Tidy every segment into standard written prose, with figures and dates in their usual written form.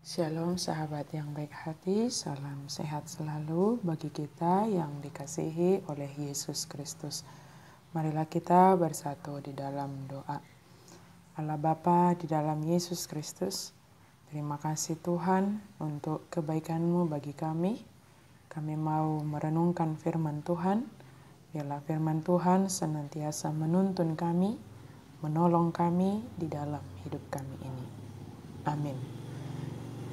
Shalom sahabat yang baik hati, salam sehat selalu bagi kita yang dikasihi oleh Yesus Kristus. Marilah kita bersatu di dalam doa. Allah Bapa di dalam Yesus Kristus, terima kasih Tuhan untuk kebaikan-Mu bagi kami. Kami mau merenungkan firman Tuhan, biarlah firman Tuhan senantiasa menuntun kami, menolong kami di dalam hidup kami ini. Amin.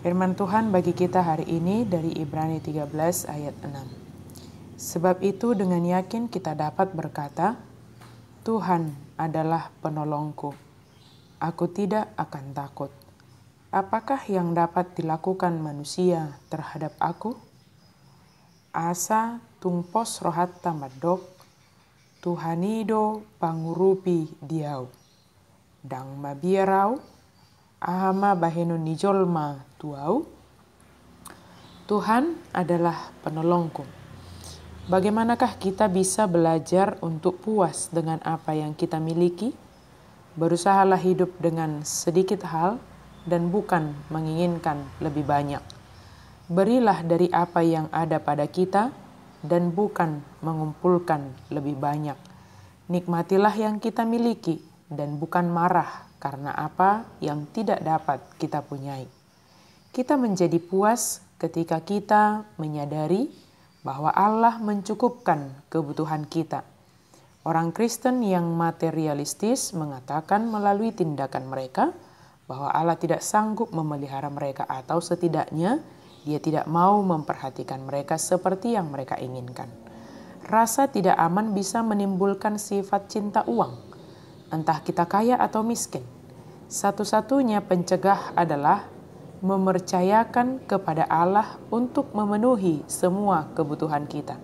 Firman Tuhan bagi kita hari ini dari Ibrani 13 ayat 6. Sebab itu dengan yakin kita dapat berkata, Tuhan adalah penolongku. Aku tidak akan takut. Apakah yang dapat dilakukan manusia terhadap aku? Asa tungpos rohat tamadok, Tuhanido pangurupi diau. Dang mabierau, ahama baheno nijolma tuau. Tuhan adalah penolongku. Bagaimanakah kita bisa belajar untuk puas dengan apa yang kita miliki? Berusahalah hidup dengan sedikit hal dan bukan menginginkan lebih banyak. Berilah dari apa yang ada pada kita dan bukan mengumpulkan lebih banyak. Nikmatilah yang kita miliki dan bukan marah karena apa yang tidak dapat kita punyai. Kita menjadi puas ketika kita menyadari bahwa Allah mencukupkan kebutuhan kita. Orang Kristen yang materialistis mengatakan melalui tindakan mereka bahwa Allah tidak sanggup memelihara mereka atau setidaknya Dia tidak mau memperhatikan mereka seperti yang mereka inginkan. Rasa tidak aman bisa menimbulkan sifat cinta uang, entah kita kaya atau miskin. Satu-satunya pencegah adalah mempercayakan kepada Allah untuk memenuhi semua kebutuhan kita.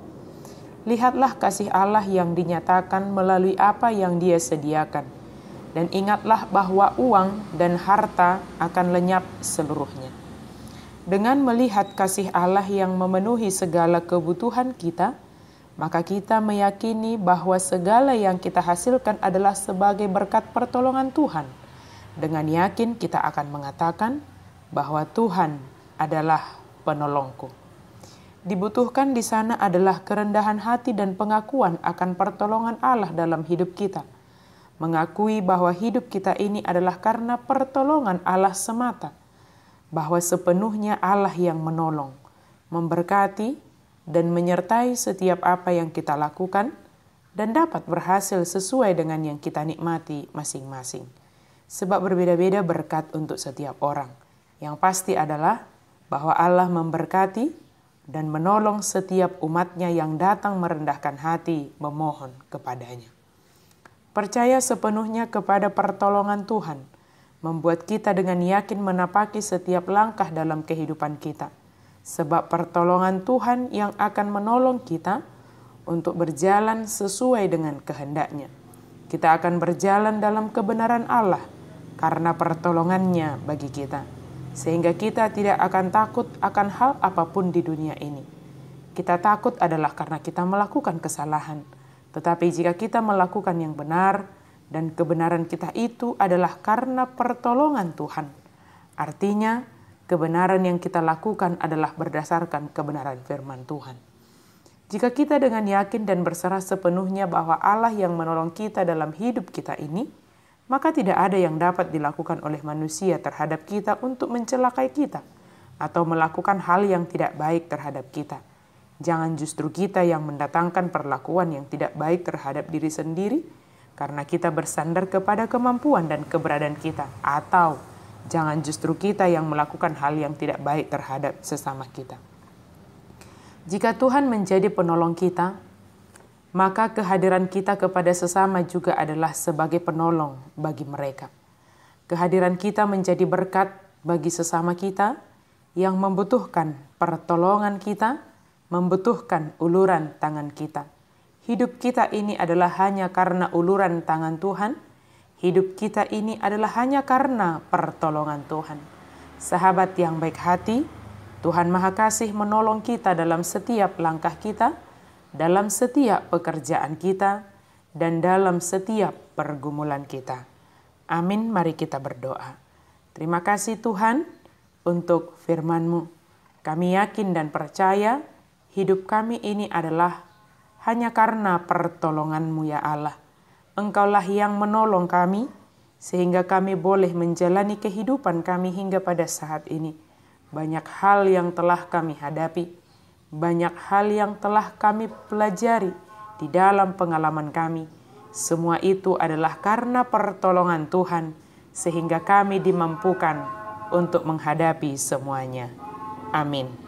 Lihatlah kasih Allah yang dinyatakan melalui apa yang Dia sediakan. Dan ingatlah bahwa uang dan harta akan lenyap seluruhnya. Dengan melihat kasih Allah yang memenuhi segala kebutuhan kita, maka kita meyakini bahwa segala yang kita hasilkan adalah sebagai berkat pertolongan Tuhan. Dengan yakin kita akan mengatakan bahwa Tuhan adalah penolongku. Dibutuhkan di sana adalah kerendahan hati dan pengakuan akan pertolongan Allah dalam hidup kita. Mengakui bahwa hidup kita ini adalah karena pertolongan Allah semata. Bahwa sepenuhnya Allah yang menolong, memberkati, dan menyertai setiap apa yang kita lakukan dan dapat berhasil sesuai dengan yang kita nikmati masing-masing. Sebab berbeda-beda berkat untuk setiap orang. Yang pasti adalah bahwa Allah memberkati dan menolong setiap umatnya yang datang merendahkan hati memohon kepadanya. Percaya sepenuhnya kepada pertolongan Tuhan, membuat kita dengan yakin menapaki setiap langkah dalam kehidupan kita. Sebab pertolongan Tuhan yang akan menolong kita untuk berjalan sesuai dengan kehendaknya. Kita akan berjalan dalam kebenaran Allah karena pertolongannya bagi kita. Sehingga kita tidak akan takut akan hal apapun di dunia ini. Kita takut adalah karena kita melakukan kesalahan. Tetapi jika kita melakukan yang benar dan kebenaran kita itu adalah karena pertolongan Tuhan. Artinya, kebenaran yang kita lakukan adalah berdasarkan kebenaran firman Tuhan. Jika kita dengan yakin dan berserah sepenuhnya bahwa Allah yang menolong kita dalam hidup kita ini, maka tidak ada yang dapat dilakukan oleh manusia terhadap kita untuk mencelakai kita atau melakukan hal yang tidak baik terhadap kita. Jangan justru kita yang mendatangkan perlakuan yang tidak baik terhadap diri sendiri karena kita bersandar kepada kemampuan dan keberadaan kita, atau jangan justru kita yang melakukan hal yang tidak baik terhadap sesama kita. Jika Tuhan menjadi penolong kita, maka kehadiran kita kepada sesama juga adalah sebagai penolong bagi mereka. Kehadiran kita menjadi berkat bagi sesama kita yang membutuhkan pertolongan kita, membutuhkan uluran tangan kita. Hidup kita ini adalah hanya karena uluran tangan Tuhan. Hidup kita ini adalah hanya karena pertolongan Tuhan. Sahabat yang baik hati, Tuhan Maha Kasih menolong kita dalam setiap langkah kita, dalam setiap pekerjaan kita, dan dalam setiap pergumulan kita. Amin, mari kita berdoa. Terima kasih Tuhan untuk firman-Mu. Kami yakin dan percaya hidup kami ini adalah hanya karena pertolongan-Mu ya Allah. Engkaulah yang menolong kami sehingga kami boleh menjalani kehidupan kami hingga pada saat ini. Banyak hal yang telah kami hadapi, banyak hal yang telah kami pelajari di dalam pengalaman kami. Semua itu adalah karena pertolongan Tuhan sehingga kami dimampukan untuk menghadapi semuanya. Amin.